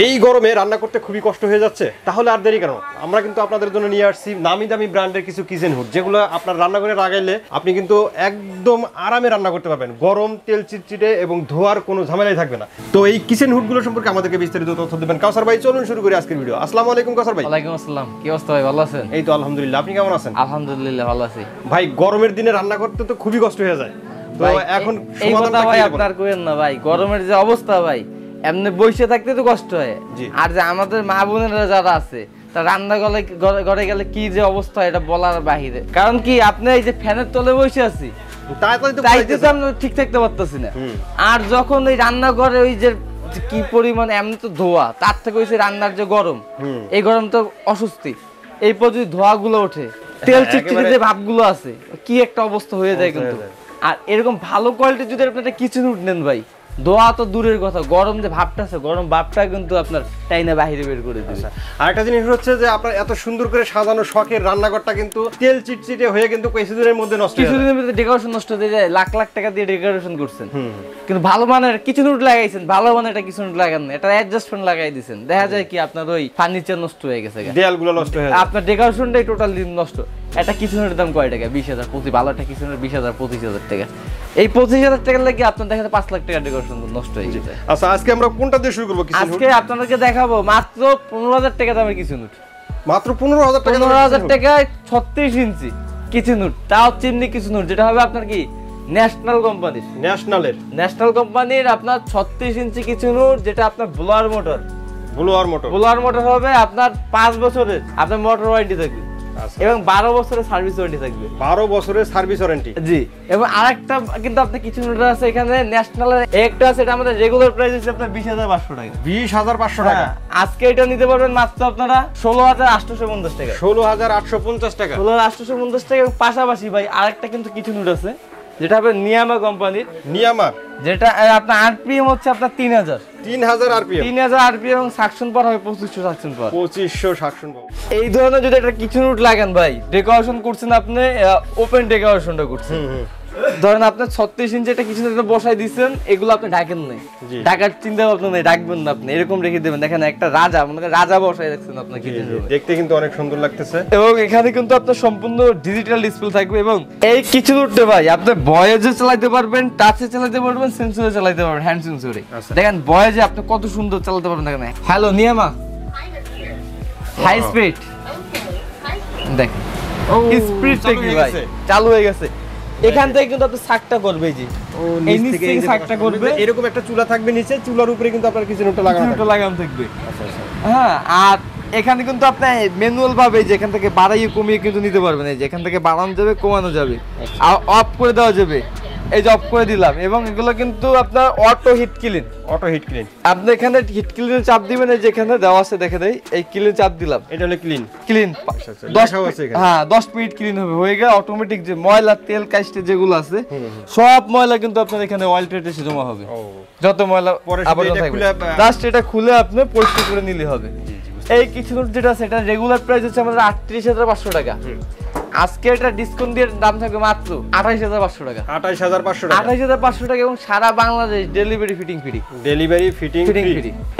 এই গরমে রান্না করতে খুবই কষ্ট হয়ে যাচ্ছে, তাহলে আর দেরি কেন? আমরা কিন্তু আপনাদের জন্য নিয়ে আসছি নামি দামি ব্র্যান্ডের কিছু কিচেন হুড, যেগুলো আপনার রান্নাঘরে লাগাইলে আপনি কিন্তু একদম আরামে রান্না করতে পারবেন। গরম, তেল চিটচিটে এবং ধোয়ার কোনো ঝামেলাই থাকবে না। তো এই কিচেন হুডগুলো সম্পর্কে আমাদেরকে বিস্তারিত তথ্য দেবেন কাউসার ভাই। চলুন শুরু করি আজকের ভিডিও। আসসালামু আলাইকুম কাউসার ভাই। ওয়ালাইকুম আসসালাম। কি অবস্থা ভাই, ভালো আছেন? এই তো আলহামদুলিল্লাহ, আপনি কেমন আছেন? আলহামদুলিল্লাহ ভালো আছি ভাই। গরমের দিনে রান্না করতে তো খুবই কষ্ট হয়ে যায়, তো এখন এই কথা ভাই আপনার কইেন না ভাই। গরমের যে অবস্থা ভাই, এমনি বসে থাকতে তো কষ্ট হয়, আর যে আমাদের মা বোনেরা যারা আছে তা রান্না ঘরে গেলে কি যে অবস্থা এটা বলার বাহিরে। কারণ কি, আপনি এই যে ফ্যানের তলে বসে আছি তাইতে তো আমরা ঠিক থাকতে পারতেছি না। আর যখন এই রান্নাঘরে ওই যে কি পরিমাণ এমনি তো ধোয়া, তার থেকে হইছে রান্নার যে গরম, এই গরম তো অস্বস্তি। এই পর যদি ধোয়া গুলো ওঠে, তেল চিটচিটে যে ভাবগুলো আছে, কি একটা অবস্থা হয়ে যায় কিন্তু। আর এরকম ভালো কোয়ালিটির যদি আপনি একটা কিচেন হুড নেন ভাই, দোয়া তো দূরের কথা, গরম যে ভাবটা আছে, গরম ভাবটা কিন্তু আপনার টাইনা বাহিরে বের করে দিবে। আরেকটা জিনিস হচ্ছে যে আপনার এত সুন্দর করে সাজানো শখের রান্নাঘরটা কিন্তু তেল চিটচিটে হয়ে কিন্তু কিছুদিনের মধ্যে নষ্ট হয়ে যায়। কিছুদিনের মধ্যে ডেকোরেশন নষ্ট হয়ে যায়। লাখ লাখ টাকা দিয়ে ডেকোরেশন করছেন, কিন্তু ভালো মানের কিচেন হুড লাগাইছেন, ভালো মানের একটা কিচেন হুড লাগান না, এটা অ্যাডজাস্টমেন্ট লাগাই দিয়েছেন, দেখা যায় কি আপনার ওই ফার্নিচার নষ্ট হয়ে গেছে, দেয়ালগুলো নষ্ট হয়ে যায়, আপনার ডেকোরেশনটাই টোটালি নষ্ট। একটা কিচেন হুডের দাম কয় টাকা? 20,000 প্রতি। ভালো একটা কিচেন হুড 20,000 25,000 টাকা। এই 25,000 টাকা লাগে আপনার দেখা যায় 5 লাখ টাকা ডেকোরেশন নষ্ট হয়ে যায়। আচ্ছা, আজকে আমরা কোনটা দিয়ে শুরু করব? আজকে আপনাদেরকে দেখাবো মাত্র 15,000 টাকা দামের কিচেন হুড। মাত্র 15,000 টাকা? 15,000 টাকায় 36 ইঞ্চি কিচেন হুড, তাও চিমনি কিচেন হুড, যেটা হবে আপনার কি ন্যাশনাল কোম্পানির। ন্যাশনাল কোম্পানির আপনার 36 ইঞ্চি কিচেন হুড, যেটা আপনার ব্লোয়ার মোটর হবে আপনার 5 বছরের আপনার মোটর ওয়ারেন্টি থাকবে, এবং 12 বছরের সার্ভিস ওয়ারেন্টি থাকবে। 12 বছরের সার্ভিস ওয়ারেন্টি, জি। এবং আরেকটা কিন্তু আপনি কিচেন হুড আছে এখানে ন্যাশনালের, একটা আছে, এটা আমাদের রেগুলার প্রাইস হচ্ছে আপনার 20,500 টাকা। 20,500 টাকা। আজকে এটা নিতে পারবেন মাত্র আপনারা 16,850 টাকা। 16,850 টাকা। 16,850 টাকা। এবং পাশাপাশি ভাই আরেকটা কিন্তু কিচেন হুড আছে, যেটা হবে নিয়ামা কোম্পানির। যেটা আপনার আরপিএম হচ্ছে আপনার 3000 আরপিএম। 3000 আরপিএম এবং সাকশন পাওয়ার হবে 2500 সাকশন পাওয়ার। 2500 সাকশন পাওয়ার। এই ধরনের যদি একটা কিচেন হুড লাগান ভাই, ডেকোরেশন করছেন আপনি, ওপেন ডেকোরেশনটা করছেন, ধরেন আপনার 36 ইঞ্চি একটা কিচেন হুড বসাই দিয়েছেন, এগুলো আপনি ঢাকেন নাই, ঢাকার চিন্তা ভাবনা নাই, ডাকবেন না আপনি, এরকম রেখে দেবেন। দেখেন একটা রাজা, মানে রাজা বসাই রাখছেন আপনার কিচেন হুড, দেখতে কিন্তু অনেক সুন্দর লাগতেছে। এবং এখানে কিন্তু আপনার সম্পূর্ণ ডিজিটাল ডিসপ্লে থাকবে। এবং এই কিচেন হুডটা ভাই আপনি ভয়েজে চালাতে পারবেন, টাচে চালাতে পারবেন, সেন্সরে চালাতে পারবেন, হ্যান্ড সেন্সরে। দেখেন ভয়েজে আপনি কত সুন্দর চালাতে পারবেন। দেখেন, হ্যালো নিয়ামা, হাই স্পিড, দেখেন স্পিডটা কি ভাই চালু হয়ে গেছে। এখান থেকে কিন্তু আপনি সাকটা করবে, এই যে এই নিচ থেকে সাকটা করবে, এরকম একটা চুলা থাকবে নিচে, চুলার উপরে কিন্তু আপনার কিচেন হুডটা লাগানো থাকবে। হ্যাঁ, আর এখানে কিন্তু আপনি ম্যানুয়াল ভাবে যে এখান থেকে বাড়াইয়ে কমিয়ে কিন্তু নিতে পারবেন। এই যে এখান থেকে বাড়ানো যাবে, কমানো যাবে, আর অফ করে দেওয়া যাবে। এই যে অফ করে দিলাম, এবং এগুলো কিন্তু আপনার অটো হিট ক্লিন। আপনি এখানে হিট ক্লিন চাপ দিবেন, এই যে এখানে দেওয়া আছে, দেখে দেই, এই ক্লিন চাপ দিলাম, এটা হলো ক্লিন 10 মিনিট ক্লিন হবে, হয়ে গেল অটোমেটিক। যে ময়লা তেল কাস্টে যেগুলো আছে সব ময়লা কিন্তু আপনার এখানে অয়েল ট্রেটে জমা হবে, যত ময়লা আবর্জনা থাকবে জাস্ট এটা খুলে আপনি পরিষ্কার করে নিলে হবে। এই কিচেন হুড যেটা আছে, এটা রেগুলার প্রাইস হচ্ছে আমাদের 38,500 টাকা। আজকে এটা ডিসকাউন্ট দিয়ে দাম থাকবে মাত্র 28,500 টাকা। 28,500 টাকা, এবং সারা বাংলাদেশ ডেলিভারি ফিটিং ফ্রি।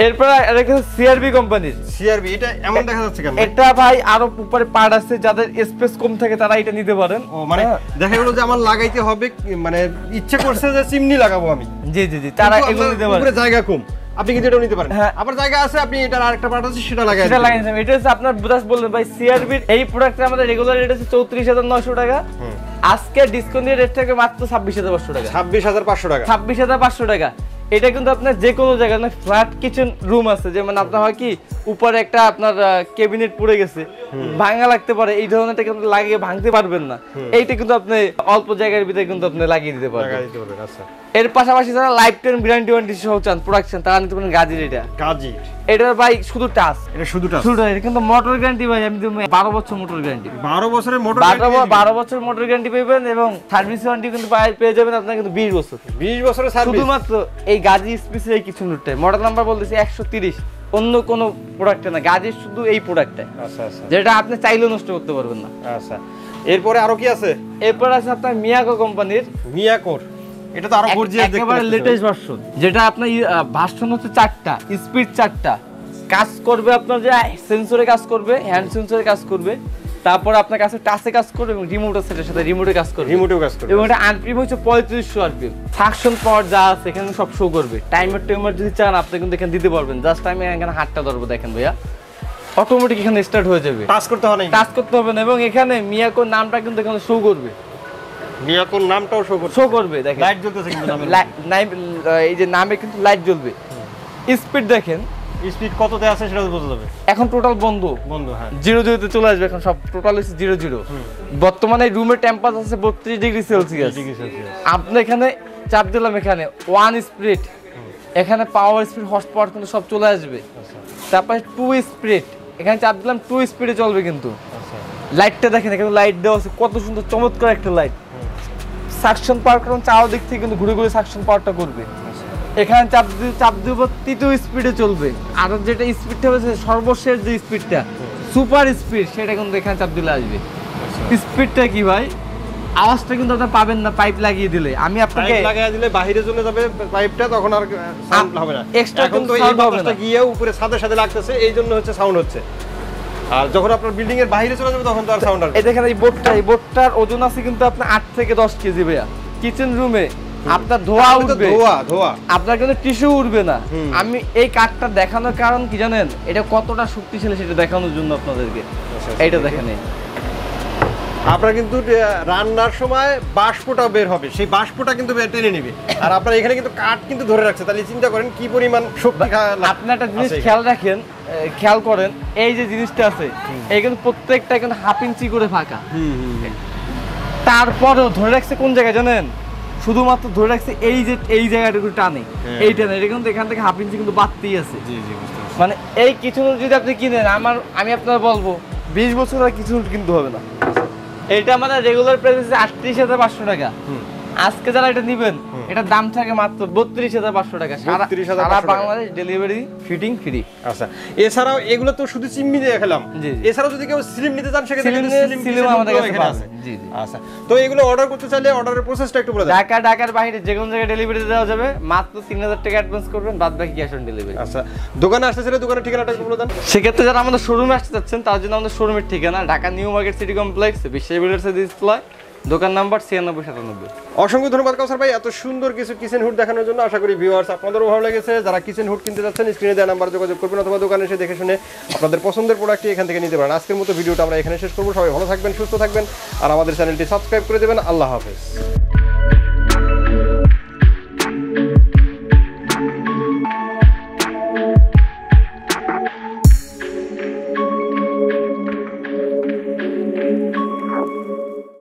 এরপর আরেকটা সিআরবি কোম্পানির। এটা এমন দেখা যাচ্ছে কেন? এটা ভাই আরো উপরে পার্ট আছে, যাদের স্পেস কম থাকে তারা এটা নিতে পারেন। ও মানে দেখা গেল যে আমার লাগাইতে হবে, মানে ইচ্ছে করছে যে চিমনি লাগাবো আমি, জি, তারা এগুলো নিতে পারেন। উপরে জায়গা কম, আপনি কিন্তু এটাও নিতে পারেন। আবার জায়গা আছে, আপনি এটার আরেকটা পার্ট আছে, সেটা লাগাই দিবেন। এটা হচ্ছে আপনার বুদাস বললেন ভাই, সিআরবি এই প্রোডাক্টটা আমাদের রেগুলার রেট আছে 34,900 টাকা। আজকে ডিসকাউন্ট দিয়ে রেট থাকে মাত্র 26,500 টাকা। 26,500 টাকা। এটা কিন্তু আপনার যে কোনো জায়গায় না, ফ্ল্যাট কিচেন রুম আছে, যেমন আপনার হয় কি উপরে একটা আপনার ক্যাবিনেট পড়ে গেছে, ভাঙা লাগতে পারে, এই ধরনের কিন্তু লাগিয়ে ভাঙতে পারবেন না, এইটা কিন্তু আপনি অল্প জায়গার ভিতরে কিন্তু আপনি লাগিয়ে দিতে পারবেন। এর পাশাপাশি যারা লাইফ টাইম গ্যারান্টি ওয়ারেন্টি সহ চান প্রোডাকশন, তারা নিতে পারেন গাজির। এটার ভাই শুধু টাচ, এটা কিন্তু মোটর গ্যারান্টি ভাই, আমি 12 বছর মোটর গ্যারান্টি, 12 বছরের মোটর গ্যারান্টি পাবেন, এবং সার্ভিস ওয়ারেন্টি কিন্তু পেয়ে যাবেন আপনার কিন্তু 20 বছরের সার্ভিস, শুধুমাত্র এই গাজি স্পেশাল এই কিছু নুটে। মডেল নাম্বার বলতেছি 130, অন্য কোনো প্রোডাক্টে না, গাজির শুধু এই প্রোডাক্টটা। যেটা আপনি চাইলেও নষ্ট করতে পারবেন না। এরপরে আরো কি আছে? এরপর আছে আপনার মিয়াকো কোম্পানির। এটা তো আরো গর্জিয়াস, একেবারে লেটেস্ট ভার্সন, যেটা আপনার ভার্সন হচ্ছে 4টা, স্পিড 4টা, কাজ করবে আপনার যে সেন্সরে কাজ করবে, হ্যান্ড সেন্সরে কাজ করবে, তারপর আপনার কাছে টাচে কাজ করবে এবং রিমোট সেটের সাথে রিমোটে কাজ করবে, রিমোটেও কাজ করবে এবং এটা আরপিএম হচ্ছে 3500 আরপিএম। সাকশন পাওয়ার যা আছে এখানে সব শো করবে। টাইমার টাইমার যদি চান আপনি কিন্তু এখানে দিতে পারবেন। জাস্ট আমি এখানে হাতটা ধরবো, দেখেন ভাইয়া অটোমেটিক এখানে স্টার্ট হয়ে যাবে, টাচ করতে হবে না, টাচ করতে হবে না। এবং এখানে মিয়াকোর নামটা কিন্তু এখানে শো করবে, মিয়াকোর নামটাও শো করবে। দেখেন লাইট জ্বলতেছে কিন্তু নামে, এই যে নামে কিন্তু লাইট জ্বলবে। স্পিড দেখেন, স্পিড কততে আছে সেটা বোঝা যাবে। এখন টোটাল বন্ধ, হ্যাঁ 0-0 তে চলে আসবে। এখন সব টোটাল হচ্ছে 0-0। বর্তমানে রুমের টেম্পারেচার আছে 32 ডিগ্রি সেলসিয়াস। আপনি এখানে চাপ দিলাম, এখানে 1 স্পিড, এখানে পাওয়ার স্পিড হর্স পাওয়ার কিন্তু সব চলে আসবে। তারপরে 2 স্পিড, এখানে চাপ দিলাম 2 স্পিডে চলবে কিন্তু। লাইটটা দেখেন, এখানে লাইট দেওয়া আছে, কত সুন্দর চমৎকার একটা লাইট। সাকশন পাওয়ার কারণ চারদিক থেকে কিন্তু ঘুরে ঘুরে সাকশন পাওয়ারটা করবে। এখানে চাপ দিব 3 স্পিডে চলবে। আর যেটা স্পিডটা হচ্ছে সর্বশেষ যে স্পিডটা সুপার স্পিড, সেটা কিন্তু এখানে চাপ দিলে আসবে। স্পিডটা কি ভাই, আওয়াজটা কিন্তু আপনি পাবেন না পাইপ লাগিয়ে দিলে। আমি আপনাকে লাগিয়ে দিলে বাইরে চলে যাবে পাইপটা, তখন আর সাউন্ড হবে না। এক্সট্রা এখন তো এই বাতাসটা গিয়ে উপরে ছাদের সাথে লাগতেছে, এই জন্য হচ্ছে সাউন্ড হচ্ছে। আর যখন আপনার বিল্ডিং এর বাইরে চলে যাবে তখন তো আর সাউন্ড আসবে। এই দেখেন এই বোর্ডটার ওজন আছে কিন্তু আপনার 8 থেকে 10 কেজি ভাইয়া। কিচেন রুমে আপনার ধোয়া উঠবে, ধোয়া আপনার কিন্তু টিস্যু উঠবে না। আমি এই কাঠটা দেখানোর কারণ কি জানেন, এটা কতটা শক্তিশালী সেটা দেখানোর জন্য আপনাদেরকে। এইটা দেখেন, আপনার কিন্তু রান্নার সময় বাষ্পটা বের হবে, সেই বাষ্পটা কিন্তু টেনে নেবে। আর আপনার এখানে কিন্তু কাঠ কিন্তু ধরে রাখছে, তাহলে চিন্তা করেন কি পরিমাণ শক্তি। আপনি একটা জিনিস খেয়াল রাখেন, খেয়াল করেন, এই যে জিনিসটা আছে এই কিন্তু প্রত্যেকটা কিন্তু 1/2 ইঞ্চি করে ফাঁকা। তারপরেও ধরে রাখছে কোন জায়গায় জানেন, শুধুমাত্র ধরে রাখছে এই জায়গাটুকু টানে, এই টানে। এটা কিন্তু এখান থেকে 1/2 ইঞ্চি কিন্তু বাড়তেই আছে। মানে এই কিছু যদি আপনি কিনেন, আমি আপনার বলবো 20 বছর আর কিছু কিনতে হবে না। এটা আমাদের রেগুলার প্রাইস আছে 38,500 টাকা। আজকে যারা এটা নেবেন, এটার দাম থাকে মাত্র 32,500 টাকা। সারা বাংলাদেশ ডেলিভারি ফিটিং ফ্রি। আচ্ছা, এছাড়াও এগুলো তো শুধু চিমনি দিয়ে খেলাম, এছাড়াও যদি কেউ সিলিম নিতে চান সেক্ষেত্রে সিলিম আমাদের কাছে আছে। জি জি। আচ্ছা, তো এগুলো অর্ডার করতে চাইলে অর্ডারের প্রসেসটা একটু বলে দেন। ঢাকার বাইরে যে কোনো জায়গায় ডেলিভারি দেওয়া যাবে, মাত্র 3,000 টাকা অ্যাডভান্স করবেন, বাদ বাকি ক্যাশ অন ডেলিভারি। আচ্ছা, দোকানে আসতে চাইলে দোকানের ঠিকানাটা একটু বলে দেন। সেক্ষেত্রে যারা আমাদের শোরুমে আসতে চাচ্ছেন তার জন্য আমাদের শোরুমের ঠিকানা Dhaka new market city complex, বিশ্ব বিল্ডার্সের ডিসপ্লে, দোকান নাম্বার 9697। অসংখ্য ধন্যবাদ কাউসার ভাই এত সুন্দর কিছু কিচেন হুড দেখানোর জন্য। আশা করি ভিউয়ার্স আপনাদেরও ভালো লেগেছে। যারা কিচেন হুড কিনতে যাচ্ছেন স্ক্রিনে দেওয়া নাম্বারে যোগাযোগ করবেন, অথবা দোকানে এসে দেখে শুনে আপনাদের পছন্দের প্রোডাক্টটি এখান থেকে নিতে পারেন। আজকের মতো ভিডিওটা আমরা এখানে শেষ করবো। সবাই ভালো থাকবেন, সুস্থ থাকবেন, আর আমাদের চ্যানেলটি সাবস্ক্রাইব করে দেবেন। আল্লাহ হাফেজ।